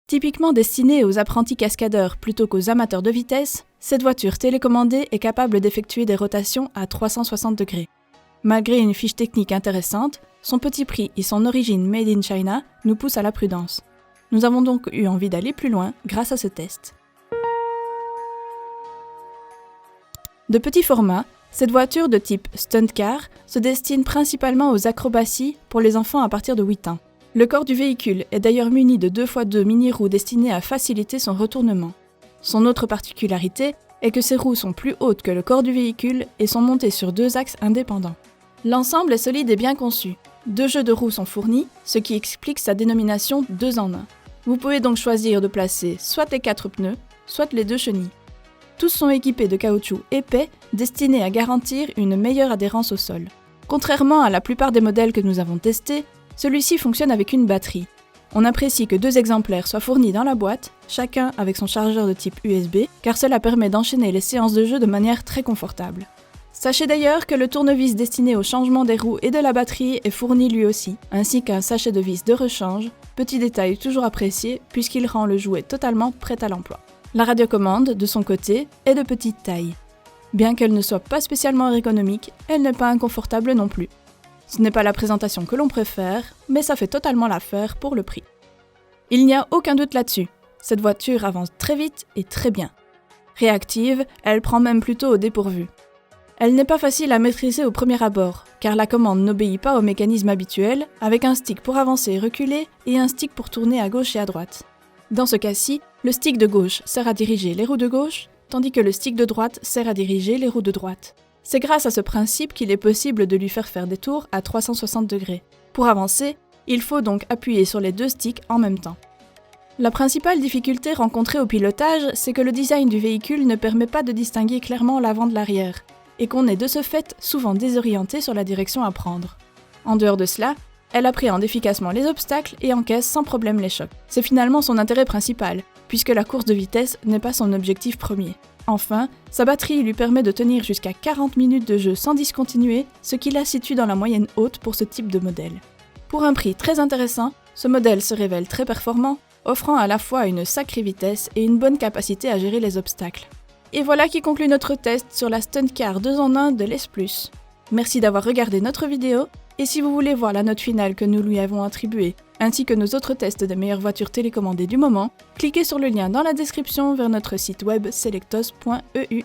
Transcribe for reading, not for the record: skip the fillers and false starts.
Typiquement destinée aux apprentis cascadeurs plutôt qu'aux amateurs de vitesse, cette voiture télécommandée est capable d'effectuer des rotations à 360 degrés. Malgré une fiche technique intéressante, son petit prix et son origine made in China nous poussent à la prudence. Nous avons donc eu envie d'aller plus loin grâce à ce test. De petit format, cette voiture de type stunt car se destine principalement aux acrobaties pour les enfants à partir de 8 ans. Le corps du véhicule est d'ailleurs muni de 2x2 mini-roues destinées à faciliter son retournement. Son autre particularité est que ses roues sont plus hautes que le corps du véhicule et sont montées sur 2 axes indépendants. L'ensemble est solide et bien conçu. 2 jeux de roues sont fournis, ce qui explique sa dénomination 2 en 1. Vous pouvez donc choisir de placer soit les 4 pneus, soit les 2 chenilles. Tous sont équipés de caoutchouc épais, destinés à garantir une meilleure adhérence au sol. Contrairement à la plupart des modèles que nous avons testés, celui-ci fonctionne avec une batterie. On apprécie que 2 exemplaires soient fournis dans la boîte, chacun avec son chargeur de type USB, car cela permet d'enchaîner les séances de jeu de manière très confortable. Sachez d'ailleurs que le tournevis destiné au changement des roues et de la batterie est fourni lui aussi, ainsi qu'un sachet de vis de rechange, petit détail toujours apprécié puisqu'il rend le jouet totalement prêt à l'emploi. La radiocommande, de son côté, est de petite taille. Bien qu'elle ne soit pas spécialement ergonomique, elle n'est pas inconfortable non plus. Ce n'est pas la présentation que l'on préfère, mais ça fait totalement l'affaire pour le prix. Il n'y a aucun doute là-dessus, cette voiture avance très vite et très bien. Réactive, elle prend même plutôt au dépourvu. Elle n'est pas facile à maîtriser au premier abord, car la commande n'obéit pas au mécanisme habituel, avec un stick pour avancer et reculer et un stick pour tourner à gauche et à droite. Dans ce cas-ci, le stick de gauche sert à diriger les roues de gauche, tandis que le stick de droite sert à diriger les roues de droite. C'est grâce à ce principe qu'il est possible de lui faire des tours à 360 degrés. Pour avancer, il faut donc appuyer sur les 2 sticks en même temps. La principale difficulté rencontrée au pilotage, c'est que le design du véhicule ne permet pas de distinguer clairement l'avant de l'arrière, et qu'on est de ce fait souvent désorienté sur la direction à prendre. En dehors de cela, elle appréhende efficacement les obstacles et encaisse sans problème les chocs. C'est finalement son intérêt principal, puisque la course de vitesse n'est pas son objectif premier. Enfin, sa batterie lui permet de tenir jusqu'à 40 minutes de jeu sans discontinuer, ce qui la situe dans la moyenne haute pour ce type de modèle. Pour un prix très intéressant, ce modèle se révèle très performant, offrant à la fois une sacrée vitesse et une bonne capacité à gérer les obstacles. Et voilà qui conclut notre test sur la Stunt Car 2 en 1 de l'S+. Merci d'avoir regardé notre vidéo, et si vous voulez voir la note finale que nous lui avons attribuée, ainsi que nos autres tests des meilleures voitures télécommandées du moment, cliquez sur le lien dans la description vers notre site web selectos.eu.